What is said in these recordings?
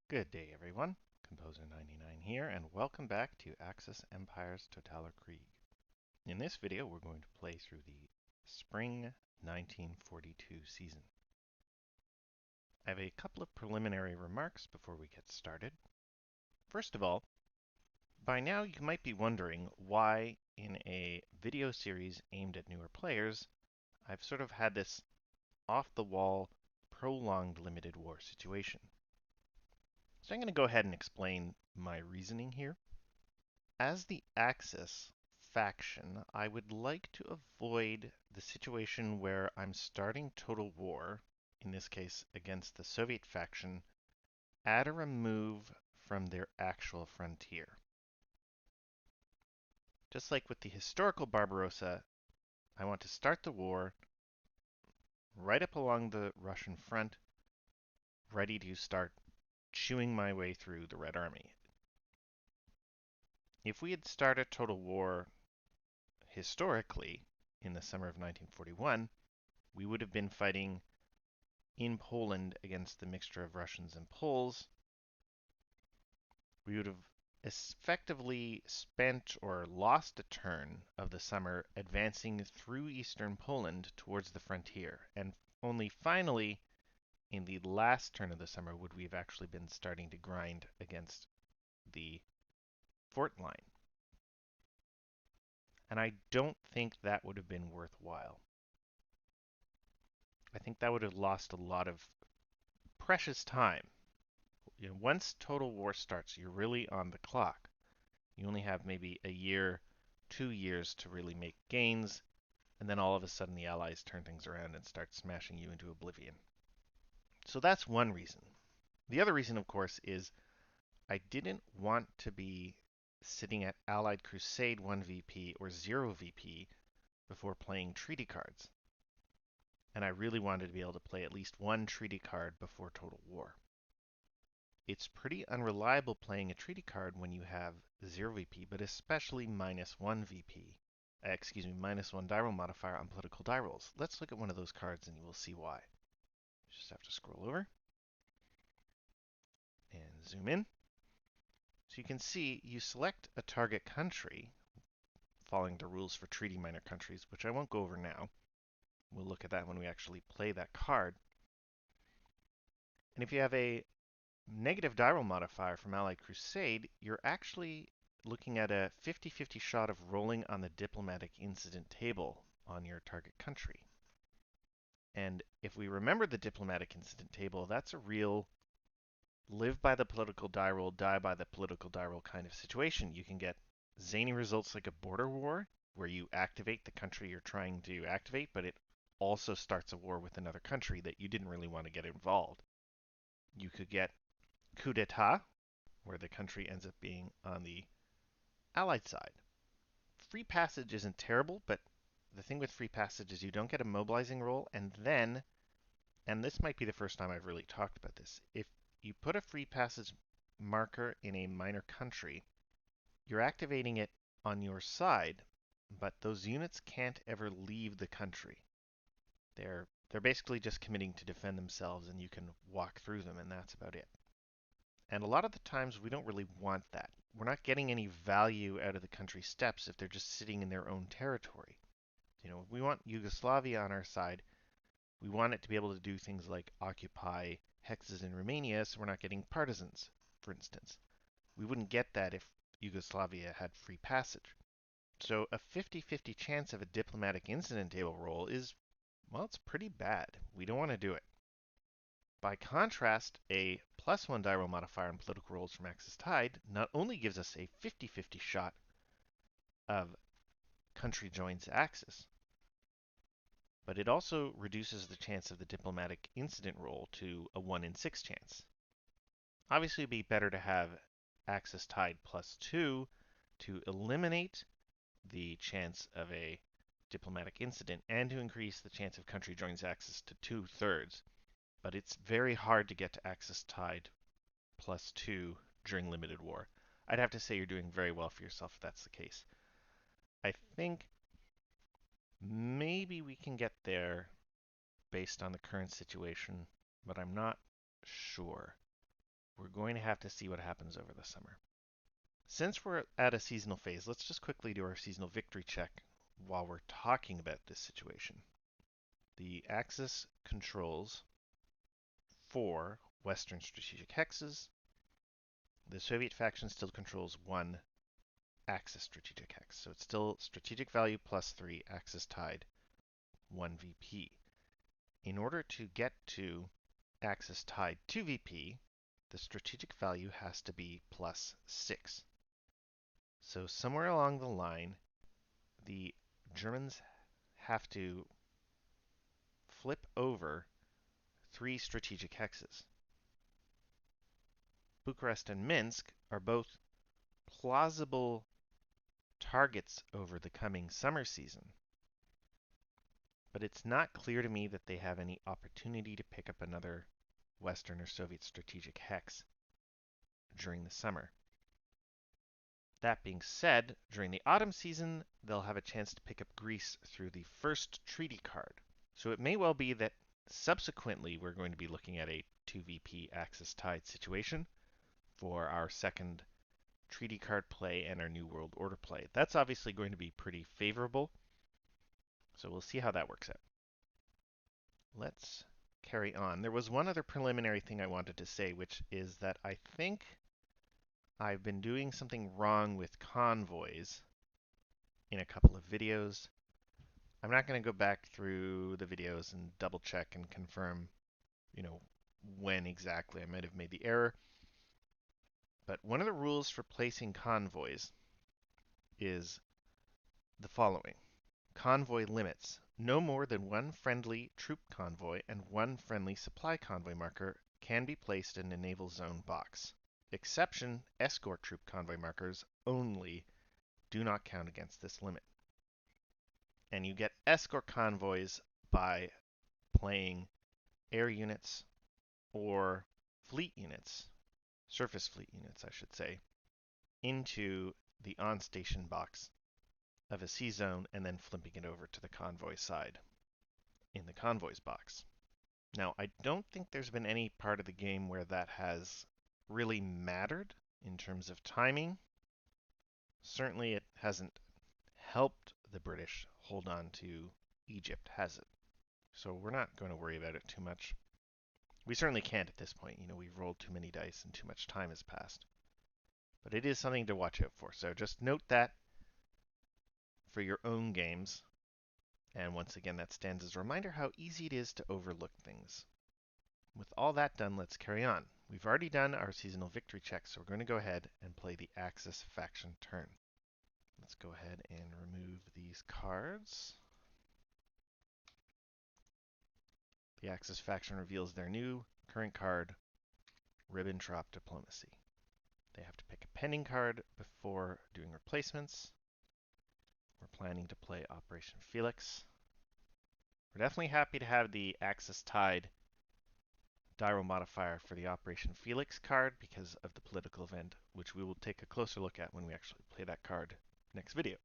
Good day, everyone. Composer99 here, and welcome back to Axis Empire's Totaler Krieg. In this video, we're going to play through the Spring 1942 season. I have a couple of preliminary remarks before we get started. First of all, by now you might be wondering why, in a video series aimed at newer players, I've sort of had this off-the-wall, prolonged limited war situation. So I'm going to go ahead and explain my reasoning here. As the Axis faction, I would like to avoid the situation where I'm starting total war, in this case against the Soviet faction, at a remove from their actual frontier. Just like with the historical Barbarossa, I want to start the war right up along the Russian front, ready to start chewing my way through the Red Army. If we had started total war historically in the summer of 1941, we would have been fighting in Poland against the mixture of Russians and Poles. We would have effectively spent or lost a turn of the summer advancing through eastern Poland towards the frontier, and only finally in the last turn of the summer would we have actually been starting to grind against the fort line. And I don't think that would have been worthwhile. I think that would have lost a lot of precious time. Once total war starts, you're really on the clock. You only have maybe a year, 2 years to really make gains, and then all of a sudden the Allies turn things around and start smashing you into oblivion. So that's one reason. The other reason, of course, is I didn't want to be sitting at Allied Crusade 1 VP or 0 VP before playing treaty cards. And I really wanted to be able to play at least one treaty card before total war. It's pretty unreliable playing a treaty card when you have 0 VP, but especially -1 VP. -1 die roll modifier on political die rolls. Let's look at one of those cards and you will see why. Just have to scroll over and zoom in. So you can see you select a target country, following the rules for treaty minor countries, which I won't go over now. We'll look at that when we actually play that card. And if you have a negative die roll modifier from Allied Crusade, you're actually looking at a 50-50 shot of rolling on the diplomatic incident table on your target country. And if we remember the diplomatic incident table, that's a real live by the political die roll, die by the political die roll kind of situation. You can get zany results like a border war, where you activate the country you're trying to activate, but it also starts a war with another country that you didn't really want to get involved. You could get coup d'etat, where the country ends up being on the Allied side. Free passage isn't terrible, but the thing with free passage is you don't get a mobilizing roll, and then, and this might be the first time I've really talked about this, if you put a free passage marker in a minor country, you're activating it on your side, but those units can't ever leave the country. They're basically just committing to defend themselves, and you can walk through them, and that's about it. And a lot of the times we don't really want that. We're not getting any value out of the country steps if they're just sitting in their own territory. We want Yugoslavia on our side. We want it to be able to do things like occupy hexes in Romania, so we're not getting partisans, for instance. We wouldn't get that if Yugoslavia had free passage. So a 50-50 chance of a diplomatic incident table roll is, well, it's pretty bad. We don't want to do it. By contrast, a +1 die roll modifier on political rolls from Axis Tide not only gives us a 50-50 shot of country joins Axis, but it also reduces the chance of the diplomatic incident roll to a 1 in 6 chance. Obviously, it'd be better to have Axis Tide +2 to eliminate the chance of a diplomatic incident and to increase the chance of country joins Axis to 2/3. But it's very hard to get to Axis Tide +2 during limited war. I'd have to say you're doing very well for yourself if that's the case. I think maybe we can get there based on the current situation, but I'm not sure. We're going to have to see what happens over the summer. Since we're at a seasonal phase, let's just quickly do our seasonal victory check while we're talking about this situation. The Axis controls 4 Western strategic hexes. The Soviet faction still controls 1 Axis strategic hex. So it's still strategic value plus 3, Axis tied, 1 VP. In order to get to Axis tied 2 VP, the strategic value has to be plus 6. So somewhere along the line, the Germans have to flip over 3 strategic hexes. Bucharest and Minsk are both plausible targets over the coming summer season, but it's not clear to me that they have any opportunity to pick up another Western or Soviet strategic hex during the summer. That being said, during the autumn season, they'll have a chance to pick up Greece through the first treaty card. So it may well be that subsequently we're going to be looking at a 2VP Axis tied situation for our second treaty card play and our New World Order play. That's obviously going to be pretty favorable, so we'll see how that works out. Let's carry on. There was one other preliminary thing I wanted to say, which is that I think I've been doing something wrong with convoys in a couple of videos. I'm not going to go back through the videos and double check and confirm, when exactly I might have made the error. But one of the rules for placing convoys is the following. Convoy limits. No more than 1 friendly troop convoy and 1 friendly supply convoy marker can be placed in a naval zone box. Exception, escort troop convoy markers only do not count against this limit. And you get escort convoys by playing air units or fleet units, surface fleet units, I should say, into the on-station box of a sea zone and then flipping it over to the convoy side in the convoys box. Now, I don't think there's been any part of the game where that has really mattered in terms of timing. Certainly it hasn't helped the British hold on to Egypt, has it? So we're not going to worry about it too much. We certainly can't at this point. We've rolled too many dice and too much time has passed. But it is something to watch out for. So just note that for your own games. And once again, that stands as a reminder how easy it is to overlook things. With all that done, let's carry on. We've already done our seasonal victory check, so we're going to go ahead and play the Axis faction turn. Let's go ahead and remove these cards. The Axis faction reveals their new current card, Ribbentrop Diplomacy. They have to pick a pending card before doing replacements. We're planning to play Operation Felix. We're definitely happy to have the Axis tied Dyro modifier for the Operation Felix card because of the political event, which we will take a closer look at when we actually play that card next video.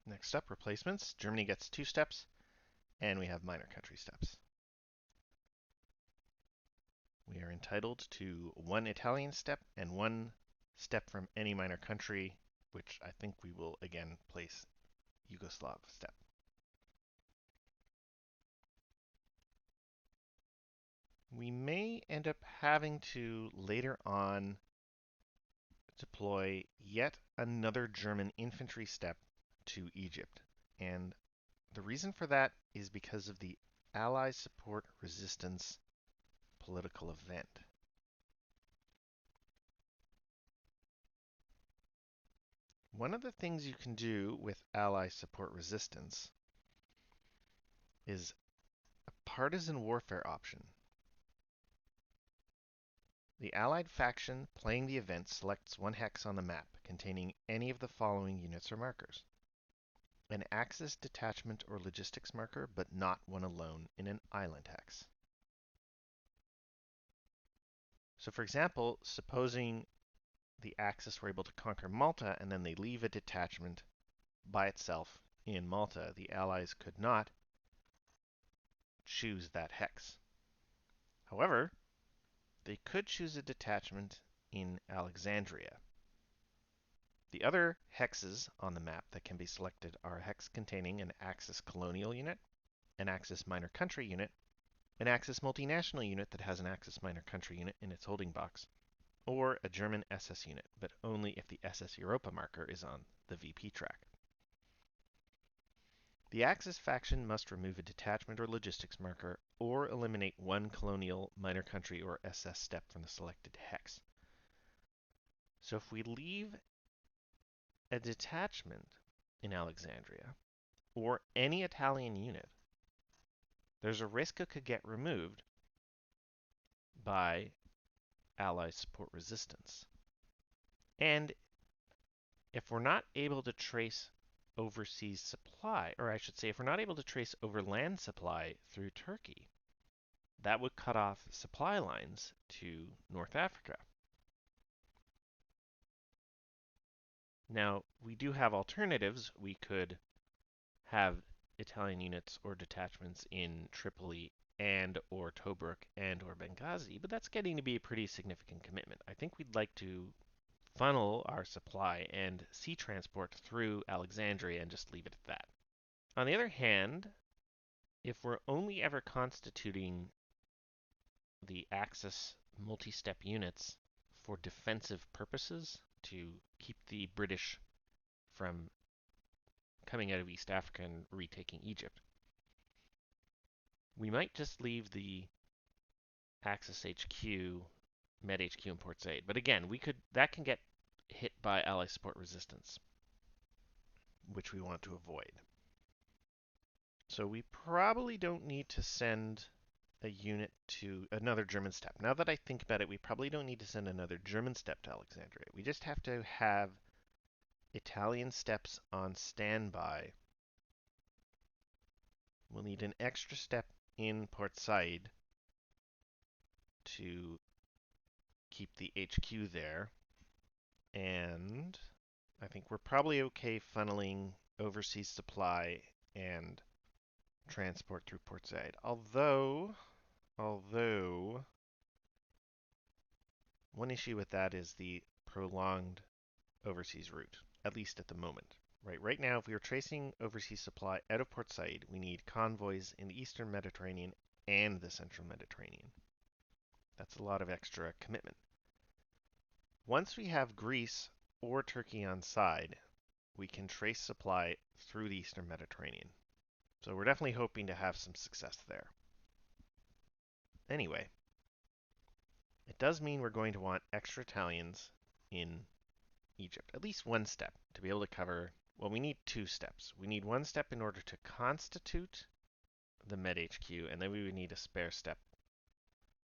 Next up, replacements. Germany gets 2 steps, and we have minor country steps. We are entitled to 1 Italian step and 1 step from any minor country, which I think we will again place Yugoslav step. We may end up having to later on deploy yet another German infantry step to Egypt. And the reason for that is because of the Allies support resistance political event. One of the things you can do with Ally support resistance is a partisan warfare option. The Allied faction playing the event selects 1 hex on the map containing any of the following units or markers. An Axis detachment or logistics marker, but not one alone in an island hex. So for example, supposing the Axis were able to conquer Malta and then they leave a detachment by itself in Malta, the Allies could not choose that hex. However, they could choose a detachment in Alexandria. The other hexes on the map that can be selected are a hex containing an Axis colonial unit, an Axis minor country unit, an Axis multinational unit that has an Axis minor country unit in its holding box, or a German SS unit, but only if the SS Europa marker is on the VP track. The Axis faction must remove a detachment or logistics marker or eliminate one colonial, minor country, or SS step from the selected hex. So if we leave a detachment in Alexandria or any Italian unit, there's a risk it could get removed by Allies support resistance. And if we're not able to trace overseas supply, or I should say, if we're not able to trace overland supply through Turkey, that would cut off supply lines to North Africa. Now, we do have alternatives. We could have Italian units or detachments in Tripoli and or Tobruk and or Benghazi, but that's getting to be a pretty significant commitment. I think we'd like to funnel our supply and sea transport through Alexandria and just leave it at that. On the other hand, if we're only ever constituting the Axis multi-step units for defensive purposes to keep the British from coming out of East Africa and retaking Egypt, we might just leave the Axis HQ, Med HQ, and Port Said. But again, that can get hit by Ally support resistance, which we want to avoid. So we probably don't need to send a unit to another German step. Now that I think about it, we probably don't need to send another German step to Alexandria. We just have to have Italian steps on standby. We'll need an extra step in Port Said to keep the HQ there. And I think we're probably okay funneling overseas supply and transport through Port Said. Although one issue with that is the prolonged overseas route, at least at the moment. Right now, if we are tracing overseas supply out of Port Said, we need convoys in the Eastern Mediterranean and the Central Mediterranean. That's a lot of extra commitment. Once we have Greece or Turkey on side, we can trace supply through the Eastern Mediterranean. So we're definitely hoping to have some success there. Anyway, it does mean we're going to want extra Italians in Egypt, at least one step to be able to cover. Well, we need two steps. We need one step in order to constitute the Med HQ, and then we would need a spare step.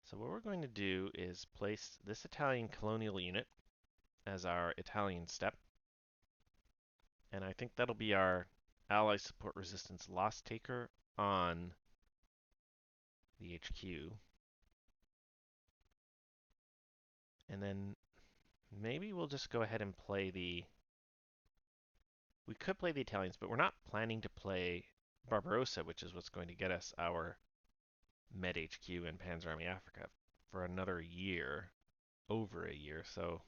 So what we're going to do is place this Italian colonial unit as our Italian step, and I think that'll be our Ally support resistance loss taker on the HQ. And then maybe we'll just go ahead and play we could play the Italians, but we're not planning to play Barbarossa, which is what's going to get us our Med HQ in Panzer Army Africa for another year, over a year. So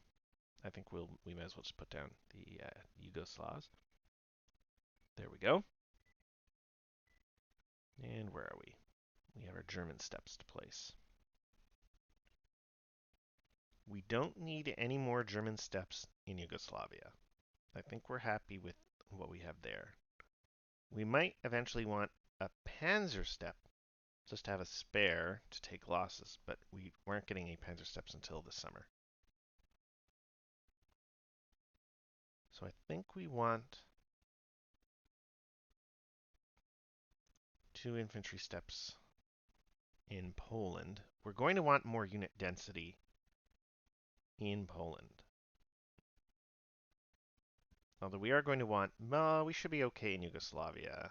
I think we might as well just put down the Yugoslavs. There we go. And where are we? We have our German steps to place. We don't need any more German steps in Yugoslavia. I think we're happy with what we have there. We might eventually want a Panzer step just to have a spare to take losses, but we weren't getting any Panzer steps until this summer. So I think we want 2 infantry steps in Poland. We're going to want more unit density in Poland. Although we are going to want, well, we should be okay in Yugoslavia.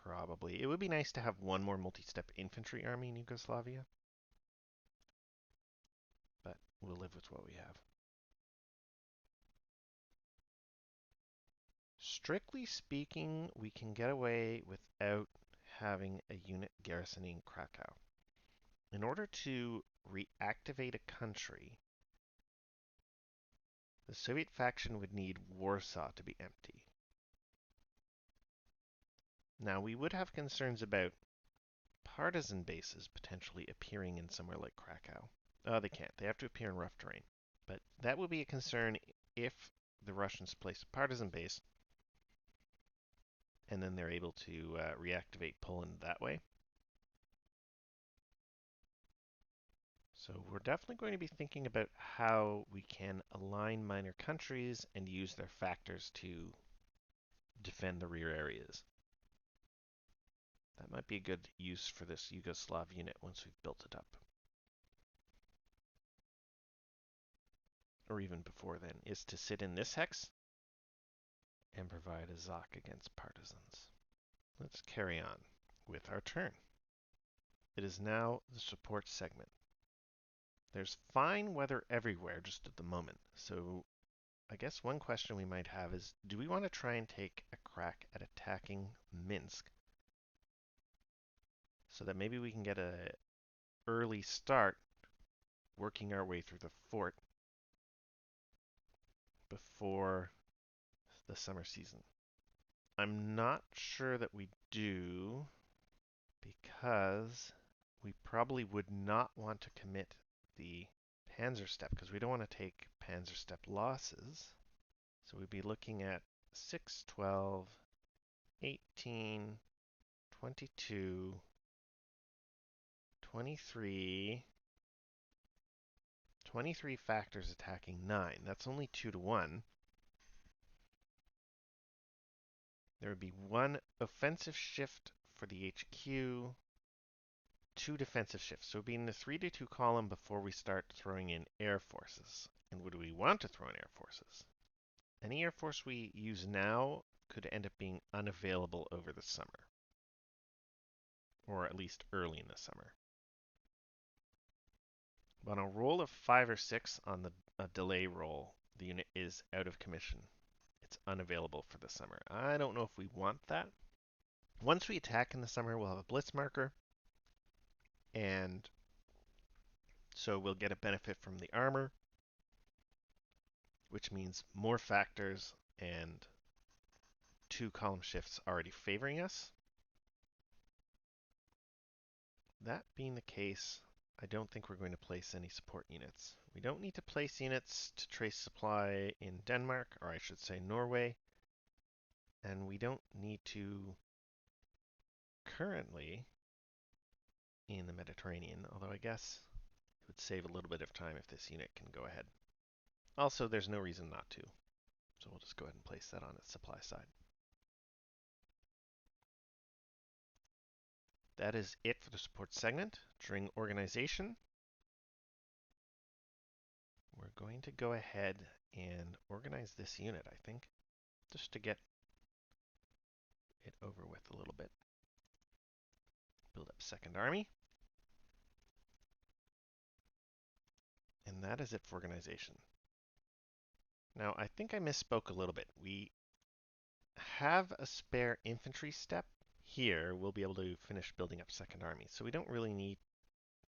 Probably. It would be nice to have one more multi-step infantry army in Yugoslavia. But we'll live with what we have. Strictly speaking, we can get away without having a unit garrisoning Krakow. In order to reactivate a country, the Soviet faction would need Warsaw to be empty. Now, we would have concerns about partisan bases potentially appearing in somewhere like Krakow. They can't. They have to appear in rough terrain. But that would be a concern if the Russians place a partisan base and then they're able to reactivate Poland that way. So we're definitely going to be thinking about how we can align minor countries and use their factors to defend the rear areas. That might be a good use for this Yugoslav unit once we've built it up. Or even before then, is to sit in this hex and provide a ZOC against partisans. Let's carry on with our turn. It is now the support segment. There's fine weather everywhere just at the moment, so I guess one question we might have is, do we want to try and take a crack at attacking Minsk so that maybe we can get an early start working our way through the fort before the summer season? I'm not sure that we do, because we probably would not want to commit the Panzer Step because we don't want to take Panzer Step losses. So we'd be looking at 6, 12, 18, 22, 23, 23 factors attacking 9. That's only 2 to 1. There would be 1 offensive shift for the HQ, 2 defensive shifts. So it would be in the 3 to 2 column before we start throwing in air forces. And would we want to throw in air forces? Any air force we use now could end up being unavailable over the summer, or at least early in the summer. On a roll of 5 or 6 on the delay roll, the unit is out of commission. It's unavailable for the summer. I don't know if we want that. Once we attack in the summer, we'll have a blitz marker, and so we'll get a benefit from the armor, which means more factors and 2 column shifts already favoring us. That being the case, I don't think we're going to place any support units. We don't need to place units to trace supply in Denmark, or I should say Norway, and we don't need to currently in the Mediterranean, although I guess it would save a little bit of time if this unit can go ahead. Also, there's no reason not to, so we'll just go ahead and place that on its supply side. That is it for the support segment. During organization, we're going to go ahead and organize this unit, I think, just to get it over with a little bit. Build up Second Army. And that is it for organization. Now, I think I misspoke a little bit. We have a spare infantry step here. We'll be able to finish building up Second Army, so we don't really need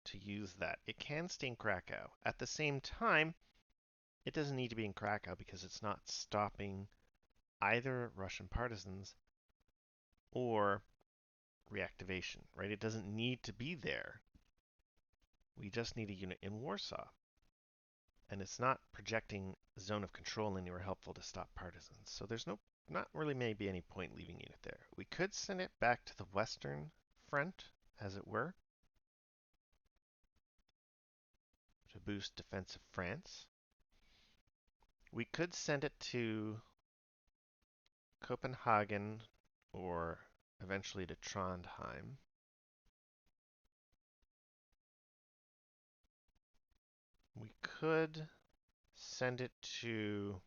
to use that. It can stay in Krakow. At the same time, it doesn't need to be in Krakow because it's not stopping either Russian partisans or reactivation, right? It doesn't need to be there. We just need a unit in Warsaw. And it's not projecting zone of control anywhere helpful to stop partisans. So there's not really maybe any point leaving unit there. We could send it back to the Western Front, as it were, to boost defensive France. We could send it to Copenhagen or eventually to Trondheim. We could send it to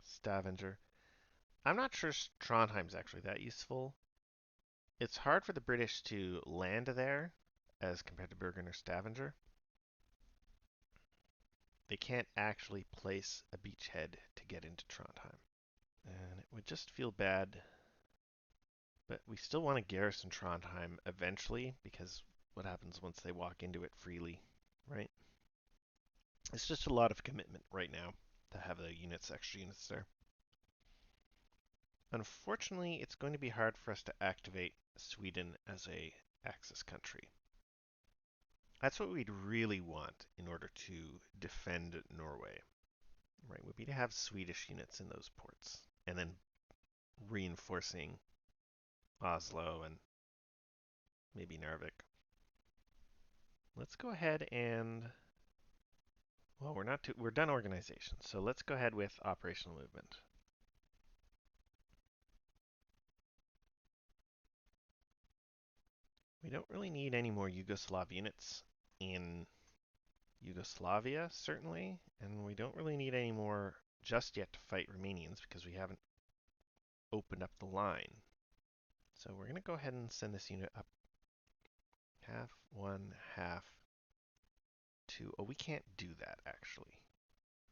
Stavanger. I'm not sure Trondheim's actually that useful. It's hard for the British to land there as compared to Bergen or Stavanger. They can't actually place a beachhead to get into Trondheim. And it would just feel bad, but we still want to garrison Trondheim eventually because what happens once they walk into it freely, right? It's just a lot of commitment right now to have the extra units there. Unfortunately, it's going to be hard for us to activate Sweden as a Axis country. That's what we'd really want in order to defend Norway, right? Would be to have Swedish units in those ports, and then reinforcing Oslo and maybe Narvik. Let's go ahead and, well, we're done organization, so let's go ahead with operational movement. We don't really need any more Yugoslav units in Yugoslavia, certainly, and we don't really need any more just yet to fight Romanians because we haven't opened up the line. So we're going to go ahead and send this unit up half, one, half, two. Oh, we can't do that, actually.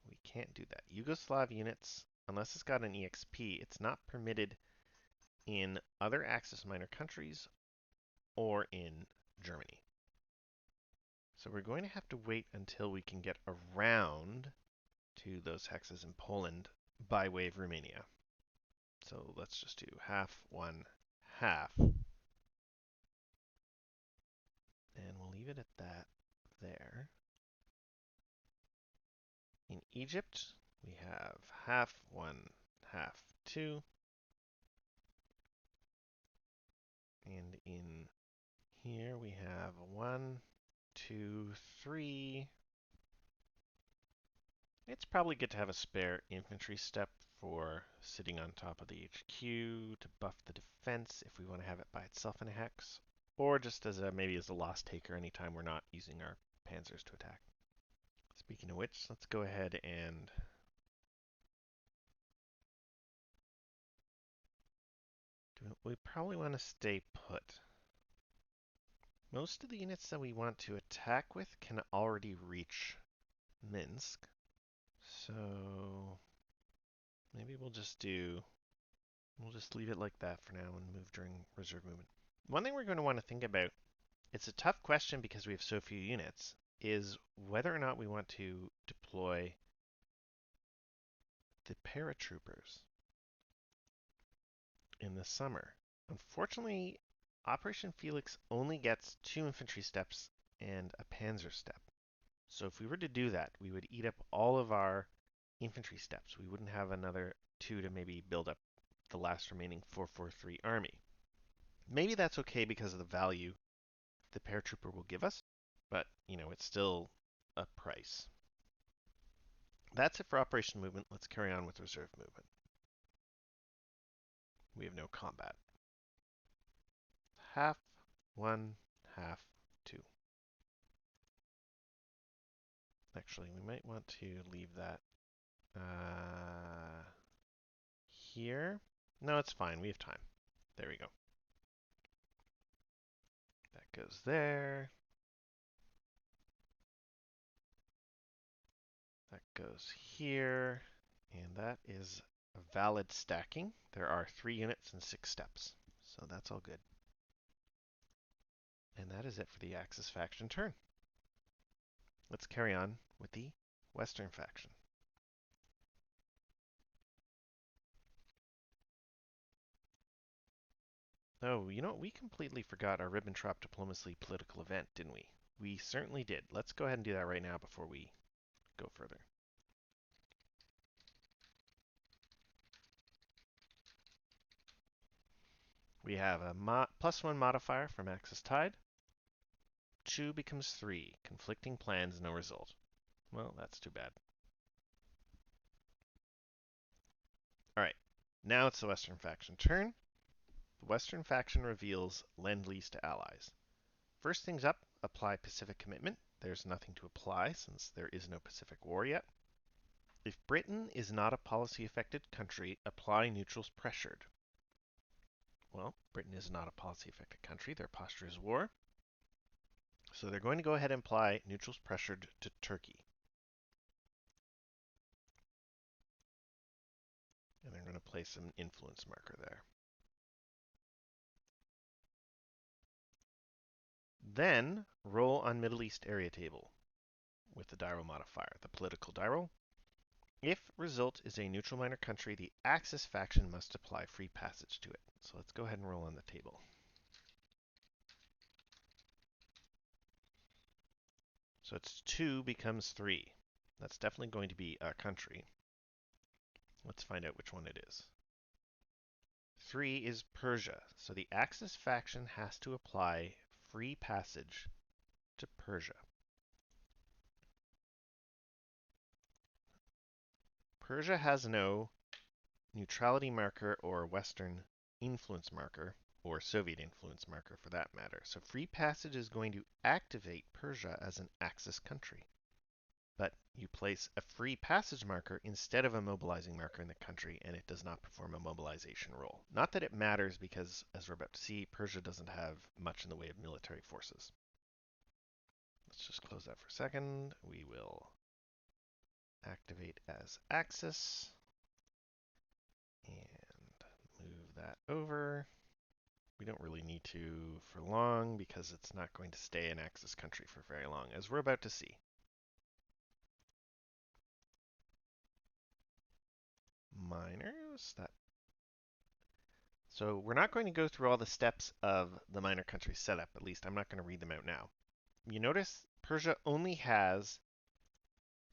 We can't do that. Yugoslav units, unless it's got an EXP, it's not permitted in other Axis minor countries or in Germany. So we're going to have to wait until we can get around to those hexes in Poland by way of Romania. So let's just do half, one, half. And we'll leave it at that there. In Egypt, we have half, one, half, two. And in here we have one, two, three. It's probably good to have a spare infantry step for sitting on top of the HQ to buff the defense if we want to have it by itself in a hex, or just as maybe as a loss taker anytime we're not using our panzers to attack. Speaking of which, let's go ahead and we probably want to stay put. Most of the units that we want to attack with can already reach Minsk. So maybe we'll just leave it like that for now and move during reserve movement. One thing we're going to want to think about, it's a tough question because we have so few units, is whether or not we want to deploy the paratroopers in the summer. Unfortunately, Operation Felix only gets 2 infantry steps and a panzer step. So if we were to do that, we would eat up all of our infantry steps. We wouldn't have another 2 to maybe build up the last remaining 443 army. Maybe that's okay because of the value the paratrooper will give us, but, it's still a price. That's it for Operation Movement. Let's carry on with Reserve Movement. We have no combat. Half, one, half, two. Actually, we might want to leave that here. No, it's fine. We have time. There we go. That goes there. That goes here. And that is a valid stacking. There are 3 units and 6 steps. So that's all good. And that is it for the Axis faction turn. Let's carry on with the Western faction. Oh, we completely forgot our Ribbentrop diplomacy political event, didn't we? We certainly did. Let's go ahead and do that right now before we go further. We have a +1 modifier from Axis Tide. 2 becomes 3. Conflicting plans, no result. Well, that's too bad. Alright, now it's the Western faction turn. The Western faction reveals Lend-Lease to allies. First things up, apply Pacific commitment. There's nothing to apply since there is no Pacific War yet. If Britain is not a policy-affected country, apply neutrals pressured. Well, Britain is not a policy-affected country. Their posture is war. So they're going to go ahead and apply neutrals pressured to Turkey. And they're going to place an influence marker there. Then roll on Middle East area table with the diral modifier, the political diral. If result is a neutral minor country, the Axis faction must apply free passage to it. So let's go ahead and roll on the table. So it's 2 becomes 3. That's definitely going to be a country. Let's find out which one it is. 3 is Persia. So the Axis faction has to apply free passage to Persia. Persia has no neutrality marker or Western influence marker, or Soviet influence marker for that matter. So free passage is going to activate Persia as an Axis country. But you place a free passage marker instead of a mobilizing marker in the country, and it does not perform a mobilization role. Not that it matters, because as we're about to see, Persia doesn't have much in the way of military forces. Let's just close that for a second. We will activate as Axis and move that over. We don't really need to for long because it's not going to stay an Axis country for very long, as we're about to see. Minors, that. So we're not going to go through all the steps of the minor country setup. At least I'm not going to read them out now. You notice Persia only has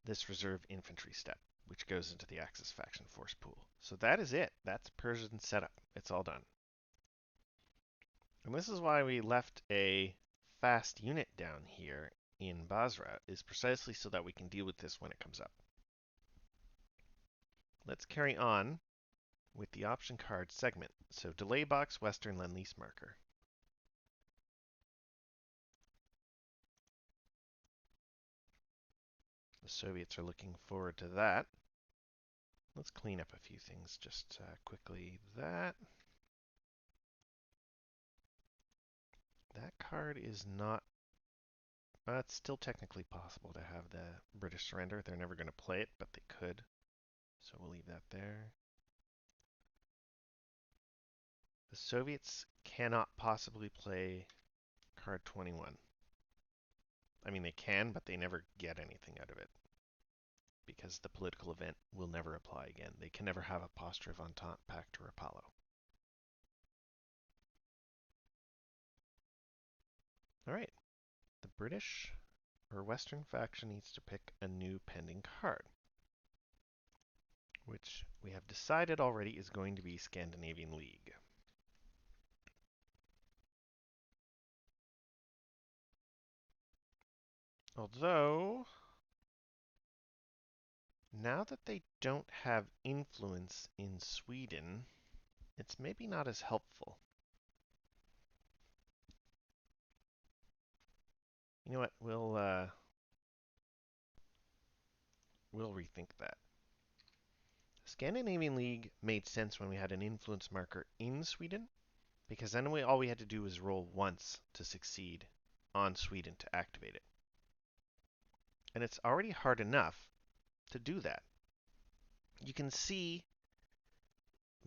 this reserve infantry step, which goes into the Axis faction force pool. So that is it. That's Persian setup. It's all done. And this is why we left a fast unit down here in Basra, is precisely so that we can deal with this when it comes up. Let's carry on with the option card segment. So delay box, Western Lend-Lease marker. The Soviets are looking forward to that. Let's clean up a few things just quickly. That card is not. It's still technically possible to have the British surrender. They're never going to play it, but they could. So we'll leave that there. The Soviets cannot possibly play card 21. I mean, they can, but they never get anything out of it, because the political event will never apply again. They can never have a posture of Entente, Pact, or Apollo. All right. The British or Western faction needs to pick a new pending card, which we have decided already is going to be Scandinavian League. Although, now that they don't have influence in Sweden, it's maybe not as helpful. You know what? We'll rethink that. Scandinavian League made sense when we had an influence marker in Sweden, because then all we had to do was roll once to succeed on Sweden to activate it. And it's already hard enough to do that. You can see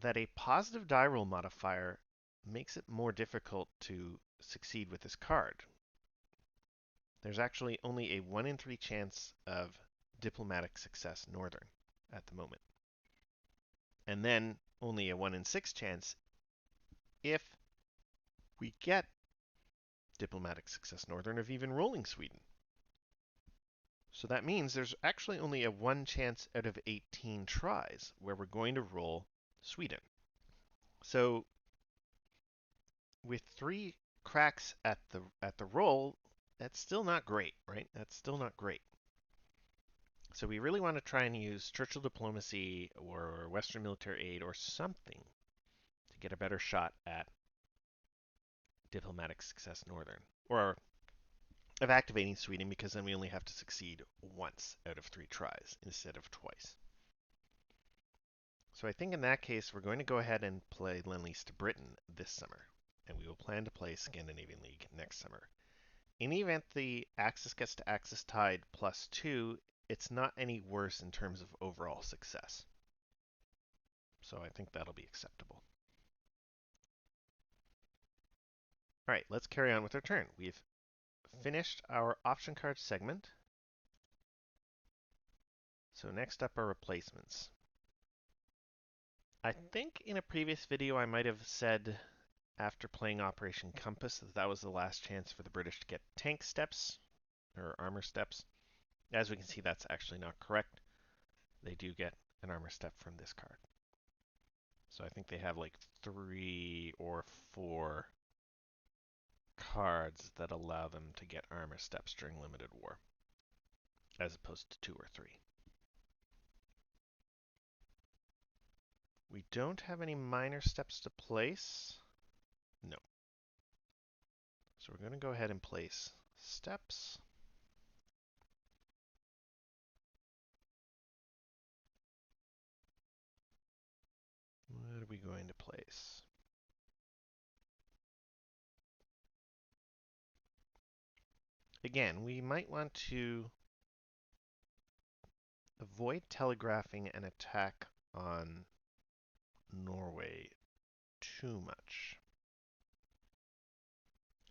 that a positive die roll modifier makes it more difficult to succeed with this card. There's actually only a 1 in 3 chance of diplomatic success northern at the moment. And then only a 1 in 6 chance if we get diplomatic success northern of even rolling Sweden. So that means there's actually only a 1 chance out of 18 tries where we're going to roll Sweden. So with 3 cracks at the roll, that's still not great, right? That's still not great. So we really want to try and use Churchill diplomacy or Western military aid or something to get a better shot at diplomatic success northern, or of activating Sweden, because then we only have to succeed once out of 3 tries instead of twice. So I think in that case we're going to go ahead and play Lend-Lease to Britain this summer, and we will plan to play Scandinavian League next summer. In the event the Axis gets to Axis tied +2, it's not any worse in terms of overall success. So I think that'll be acceptable. All right, let's carry on with our turn. We've finished our option card segment. So next up are replacements. I think in a previous video I might have said after playing Operation Compass that that was the last chance for the British to get tank steps or armor steps. As we can see, that's actually not correct. They do get an armor step from this card. So I think they have like 3 or 4 cards that allow them to get armor steps during limited war, as opposed to 2 or 3. We don't have any minor steps to place. No. So we're going to go ahead and place steps. What are we going to place? Again, we might want to avoid telegraphing an attack on Norway too much.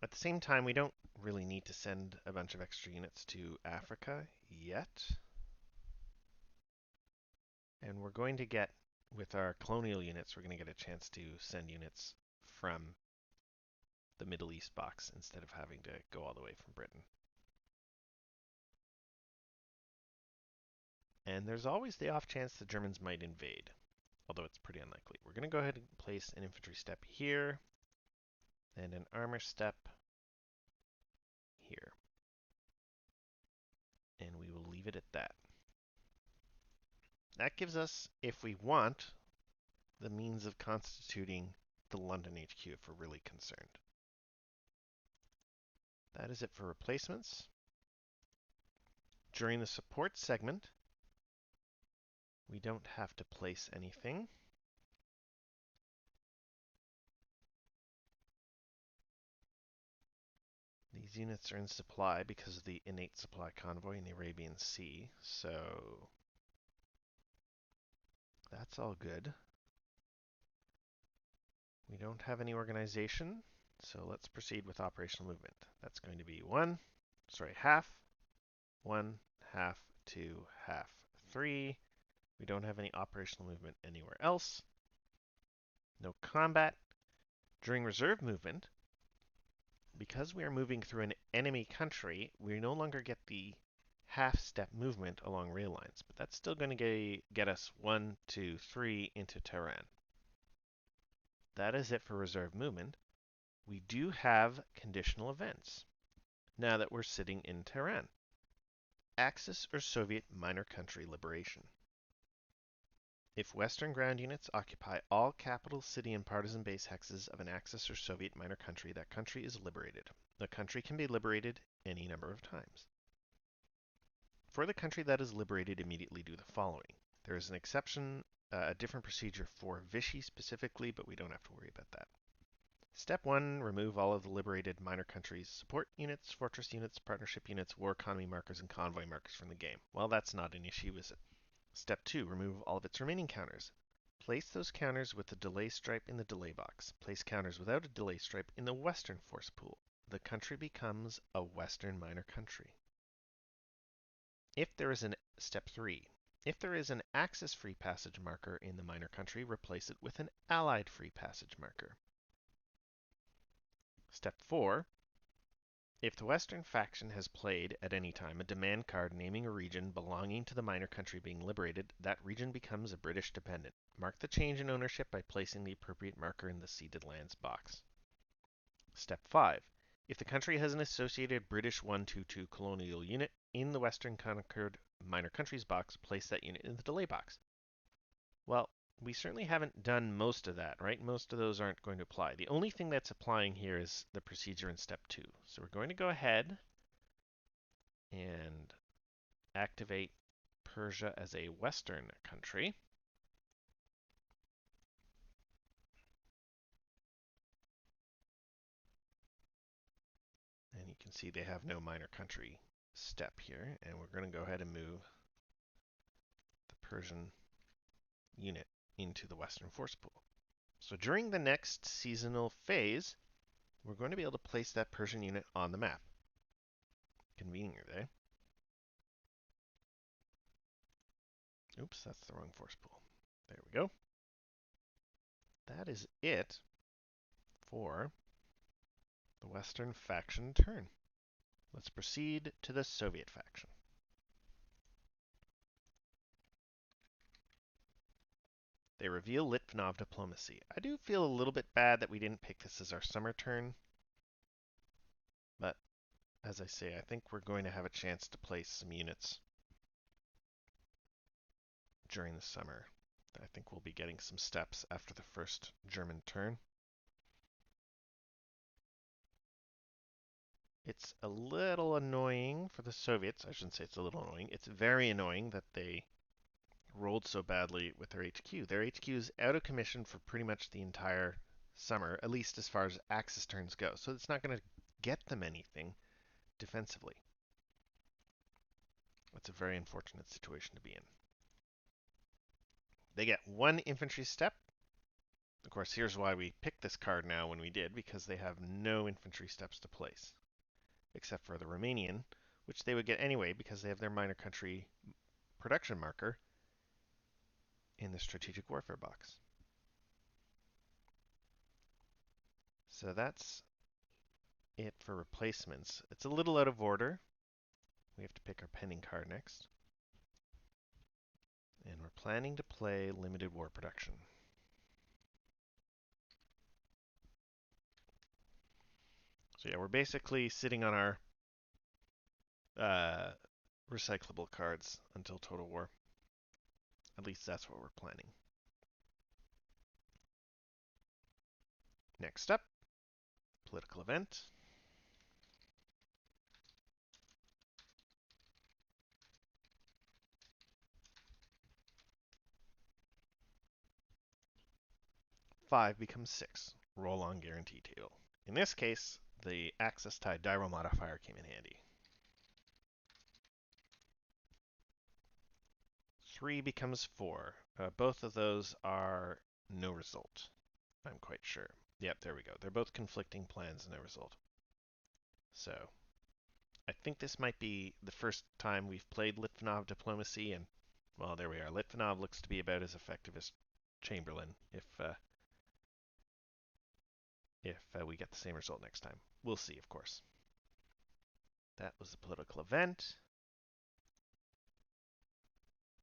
At the same time, we don't really need to send a bunch of extra units to Africa yet. And we're going to get, with our colonial units, we're going to get a chance to send units from the Middle East box instead of having to go all the way from Britain. And there's always the off chance the Germans might invade, although it's pretty unlikely. We're going to go ahead and place an infantry step here, and an armor step here. And we will leave it at that. That gives us, if we want, the means of constituting the London HQ if we're really concerned. That is it for replacements. During the support segment, we don't have to place anything. These units are in supply because of the innate supply convoy in the Arabian Sea, so that's all good. We don't have any organization, so let's proceed with operational movement. That's going to be half, 1, half, 2, half, 3. We don't have any operational movement anywhere else. No combat. During reserve movement, because we are moving through an enemy country, we no longer get the half-step movement along rail lines, but that's still going to get us 1, 2, 3 into Tehran. That is it for reserve movement. We do have conditional events now that we're sitting in Tehran. Axis or Soviet minor country liberation. If Western ground units occupy all capital, city, and partisan base hexes of an Axis or Soviet minor country, that country is liberated. The country can be liberated any number of times. For the country that is liberated, immediately do the following. There is an exception, a different procedure for Vichy specifically, but we don't have to worry about that. Step 1, remove all of the liberated minor countries' support units, fortress units, partnership units, war economy markers, and convoy markers from the game. Well, that's not an issue, is it? Step 2, remove all of its remaining counters. Place those counters with the delay stripe in the delay box. Place counters without a delay stripe in the Western force pool. The country becomes a Western minor country. Step 3, if there is an Axis free passage marker in the minor country, replace it with an Allied free passage marker. Step 4, if the Western faction has played at any time a demand card naming a region belonging to the minor country being liberated, that region becomes a British dependent. Mark the change in ownership by placing the appropriate marker in the ceded lands box. Step 5. If the country has an associated British 122 colonial unit in the Western conquered minor countries box, place that unit in the delay box. Well, we certainly haven't done most of that, right? Most of those aren't going to apply. The only thing that's applying here is the procedure in step 2. So we're going to go ahead and activate Persia as a Western country. And you can see they have no minor country step here. And we're going to go ahead and move the Persian unit into the Western force pool. So during the next seasonal phase, we're going to be able to place that Persian unit on the map. convening your day. Oops, that's the wrong force pool. There we go. That is it for the Western faction turn. Let's proceed to the Soviet faction. They reveal Litvinov diplomacy. I do feel a little bit bad that we didn't pick this as our summer turn, but as I say, I think we're going to have a chance to place some units during the summer. I think we'll be getting some steps after the first German turn. It's a little annoying for the Soviets. I shouldn't say it's a little annoying. It's very annoying that they rolled so badly with their HQ. Their HQ is out of commission for pretty much the entire summer, at least as far as Axis turns go. So it's not going to get them anything defensively. That's a very unfortunate situation to be in. They get one infantry step. Of course, here's why we picked this card now when we did, because they have no infantry steps to place, except for the Romanian, which they would get anyway because they have their minor country production marker in the strategic warfare box. So that's it for replacements. It's a little out of order. We have to pick our pending card next. And we're planning to play limited war production. So yeah, we're basically sitting on our recyclable cards until Total War. At least that's what we're planning. Next up, political event. Five becomes six. Roll on guarantee table. In this case, the axis tie diroll modifier came in handy. 3 becomes 4. Both of those are no result, I'm quite sure. Yep, there we go. They're both conflicting plans, no result. So, I think this might be the first time we've played Litvinov diplomacy, and, well, there we are. Litvinov looks to be about as effective as Chamberlain if we get the same result next time. We'll see, of course. That was the political event.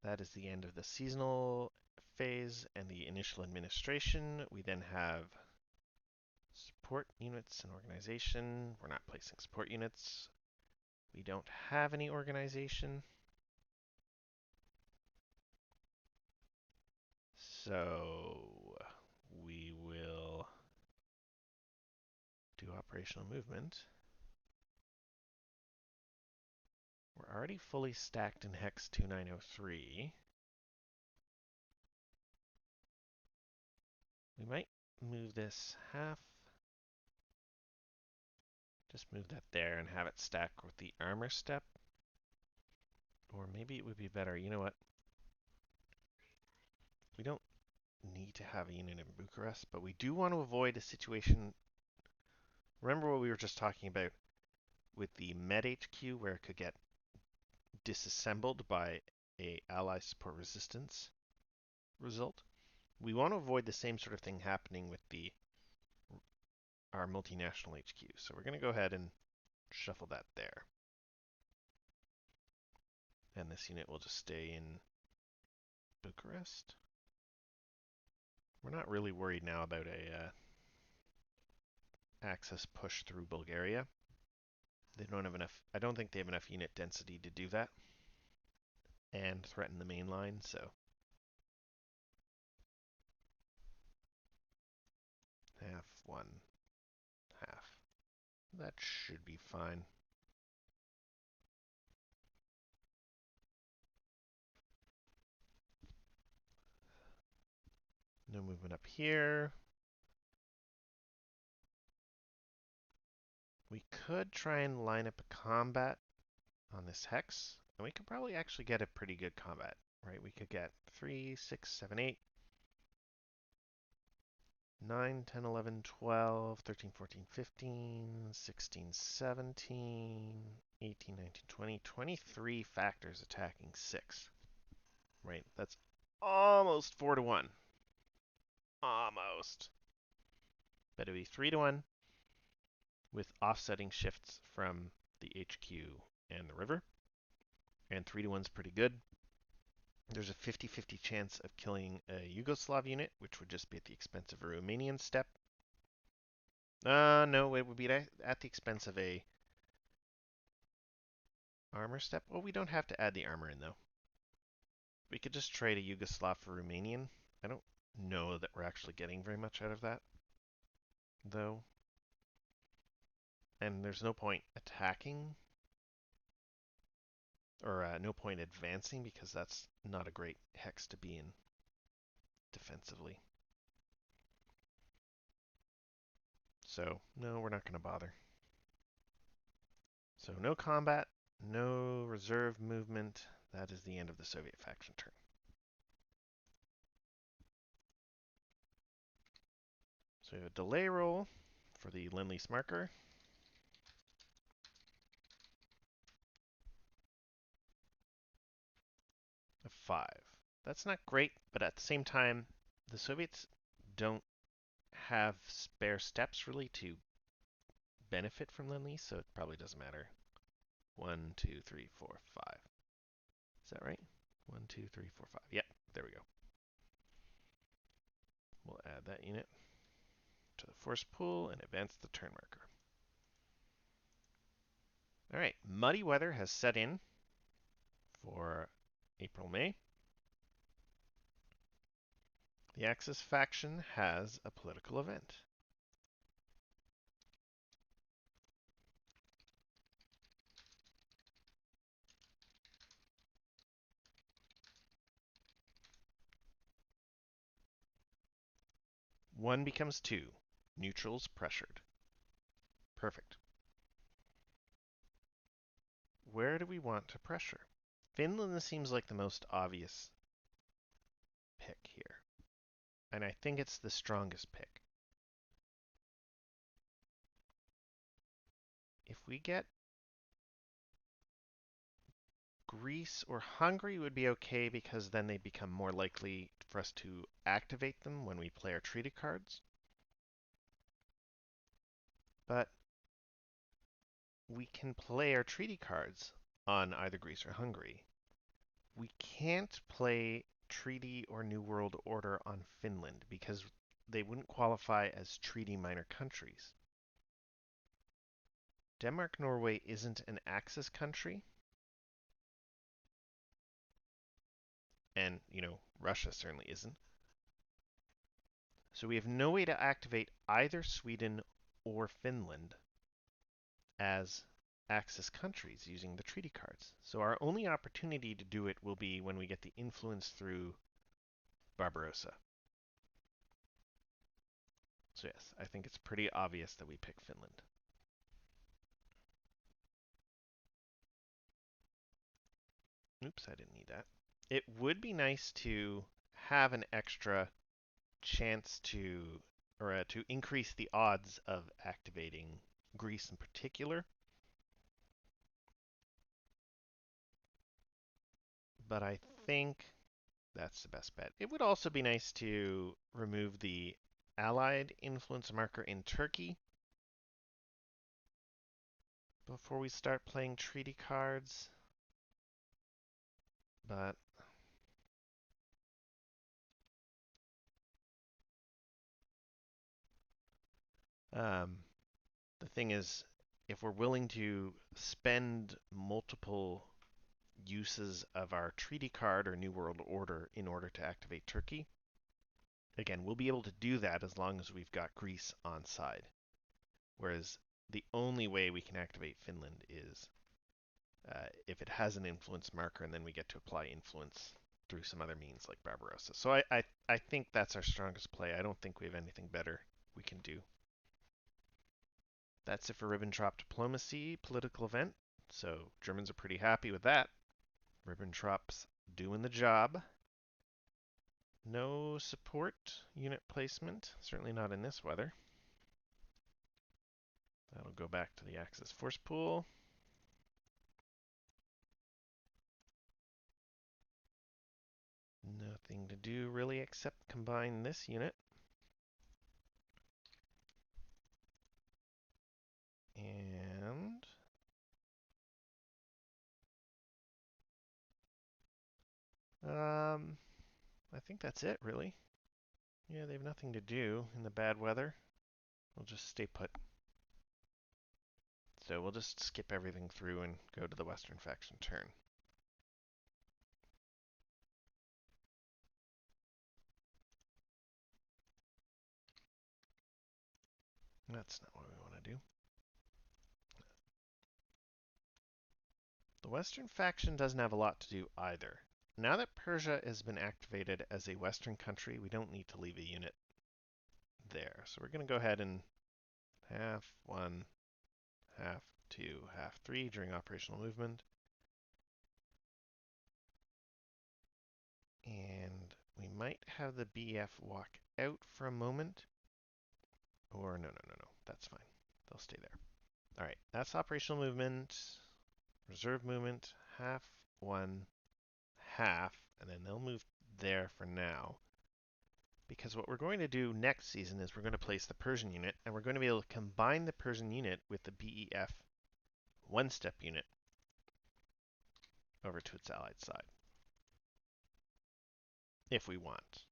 That is the end of the seasonal phase and the initial administration. We then have support units and organization. We're not placing support units. We don't have any organization. So we will do operational movement. We're already fully stacked in Hex 2903. We might move this half. Just move that there and have it stack with the armor step. Or maybe it would be better, you know what? We don't need to have a unit in Bucharest, but we do want to avoid a situation. Remember what we were just talking about with the Med HQ, where it could get disassembled by a ally support resistance result? We want to avoid the same sort of thing happening with our multinational HQ. So we're going to go ahead and shuffle that there. And this unit will just stay in Bucharest. We're not really worried now about a access push through Bulgaria. They don't have enough. I don't think they have enough unit density to do that and threaten the main line. So half, one, half. That should be fine. No movement up here. We could try and line up a combat on this hex, and we could probably actually get a pretty good combat, right? We could get 3, 6, 7, 8. 9, 10, 11, 12, 13, 14, 15, 16, 17, 18, 19, 20, 23 factors attacking 6. Right, that's almost 4 to 1. Almost. But it'd be 3 to 1 with offsetting shifts from the HQ and the river. And 3 to 1's pretty good. There's a 50-50 chance of killing a Yugoslav unit, which would just be at the expense of a Romanian step. No, it would be at the expense of a armor step. Well, we don't have to add the armor in, though. We could just trade a Yugoslav for Romanian. I don't know that we're actually getting very much out of that, though. And there's no point attacking, or no point advancing, because that's not a great hex to be in defensively. So, no, we're not going to bother. So no combat, no reserve movement. That is the end of the Soviet faction turn. So we have a delay roll for the Lend-Lease marker. A 5. That's not great, but at the same time, the Soviets don't have spare steps really to benefit from Lend-Lease, so it probably doesn't matter. 1, 2, 3, 4, 5. Is that right? 1, 2, 3, 4, 5. Yep, there we go. We'll add that unit to the force pool and advance the turn marker. All right, muddy weather has set in for April, May. The Axis faction has a political event. One becomes 2. Neutrals pressured. Perfect. Where do we want to pressure? Finland seems like the most obvious pick here. And I think it's the strongest pick. If we get Greece or Hungary would be okay because then they become more likely for us to activate them when we play our treaty cards. But we can play our treaty cards on either Greece or Hungary. We can't play treaty or New World Order on Finland because they wouldn't qualify as treaty minor countries. Denmark, Norway isn't an Axis country. And, Russia certainly isn't. So we have no way to activate either Sweden or Finland as Axis countries using the treaty cards. So our only opportunity to do it will be when we get the influence through Barbarossa. So yes, I think it's pretty obvious that we pick Finland. Oops, I didn't need that. It would be nice to have an extra chance to increase the odds of activating Greece in particular. But I think that's the best bet. It would also be nice to remove the Allied influence marker in Turkey before we start playing treaty cards. But the thing is, if we're willing to spend multiple uses of our treaty card or New World Order in order to activate Turkey, again, we'll be able to do that as long as we've got Greece on side. Whereas the only way we can activate Finland is if it has an influence marker, and then we get to apply influence through some other means like Barbarossa. So I think that's our strongest play. I don't think we have anything better we can do. That's it for Ribbentrop diplomacy, political event. So Germans are pretty happy with that. Ribbentrop's doing the job. No support unit placement, certainly not in this weather. That'll go back to the Axis force pool. Nothing to do really except combine this unit. And I think that's it really. Yeah, they have nothing to do in the bad weather. We'll just stay put. So we'll just skip everything through and go to the Western faction turn. That's not what we want to do. The Western faction doesn't have a lot to do either. Now that Persia has been activated as a Western country, we don't need to leave a unit there. So we're going to go ahead and half one, half two, half three during operational movement. And we might have the BF walk out for a moment. Or no, that's fine. They'll stay there. All right, that's operational movement, reserve movement, half one, half, and then they'll move there for now. Because what we're going to do next season is we're going to place the Persian unit, and we're going to be able to combine the Persian unit with the BEF one-step unit over to its allied side, if we want.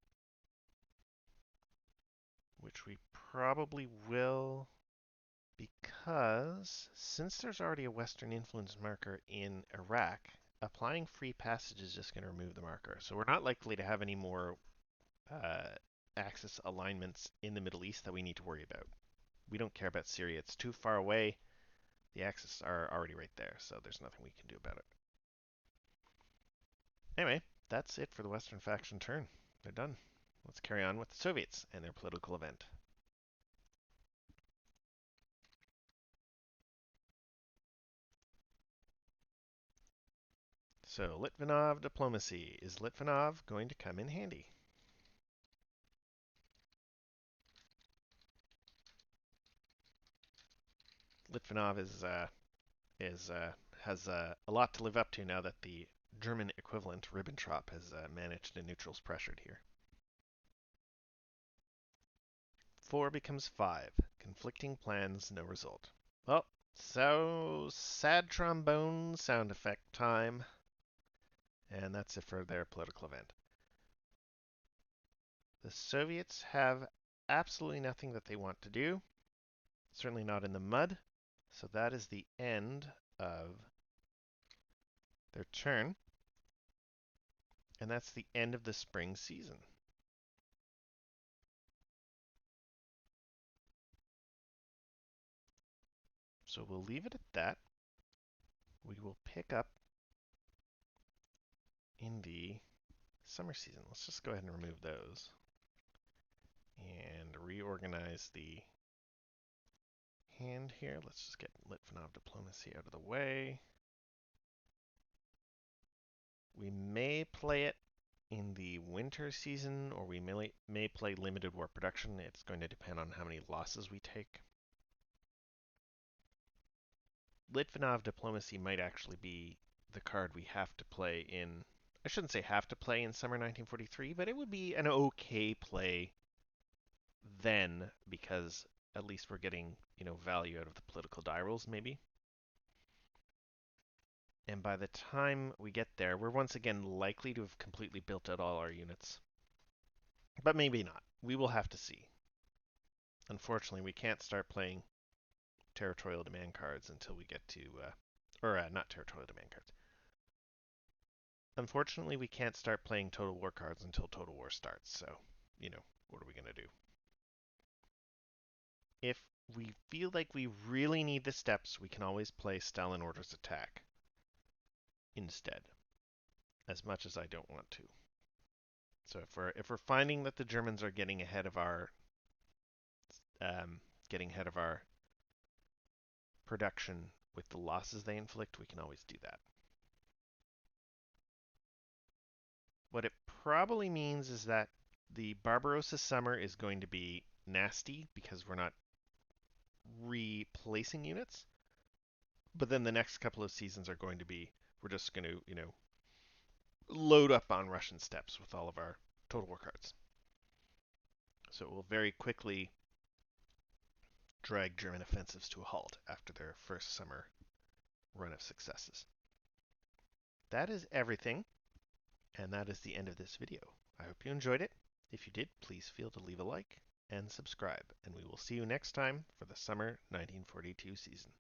Which we probably will, because since there's already a Western influence marker in Iraq, applying free passage is just going to remove the marker. So we're not likely to have any more Axis alignments in the Middle East that we need to worry about. We don't care about Syria. It's too far away. The Axis are already right there, so there's nothing we can do about it. Anyway, that's it for the Western faction turn. They're done. Let's carry on with the Soviets and their political event. So, Litvinov diplomacy. Is Litvinov going to come in handy? Litvinov has a lot to live up to now that the German equivalent, Ribbentrop, has managed to neutrals pressured here. 4 becomes 5. Conflicting plans, no result. Well, so sad trombone sound effect time. And that's it for their political event. The Soviets have absolutely nothing that they want to do. Certainly not in the mud. So that is the end of their turn. And that's the end of the spring season. So we'll leave it at that. We will pick up in the summer season. Let's just go ahead and remove those. And reorganize the hand here. Let's just get Litvinov diplomacy out of the way. We may play it in the winter season, or we may play limited war production. It's going to depend on how many losses we take. Litvinov diplomacy might actually be the card we have to play in. I shouldn't say have to play in summer 1943, but it would be an okay play then, because at least we're getting, value out of the political die rolls, maybe. And by the time we get there, we're once again likely to have completely built out all our units. But maybe not. We will have to see. Unfortunately, we can't start playing territorial demand cards until we get to, not territorial demand cards. Unfortunately, we can't start playing Total War cards until Total War starts, so, what are we going to do? If we feel like we really need the steps, we can always play Stalin Orders Attack instead, as much as I don't want to. So if we're finding that the Germans are getting ahead of our production with the losses they inflict, we can always do that. What it probably means is that The Barbarossa summer is going to be nasty because we're not replacing units. But then the next couple of seasons are going to be, we're just going to, load up on Russian steppes with all of our total war cards. So it will very quickly drag German offensives to a halt after their first summer run of successes. That is everything, and that is the end of this video. I hope you enjoyed it. If you did, please feel to leave a like and subscribe, and we will see you next time for the summer 1942 season.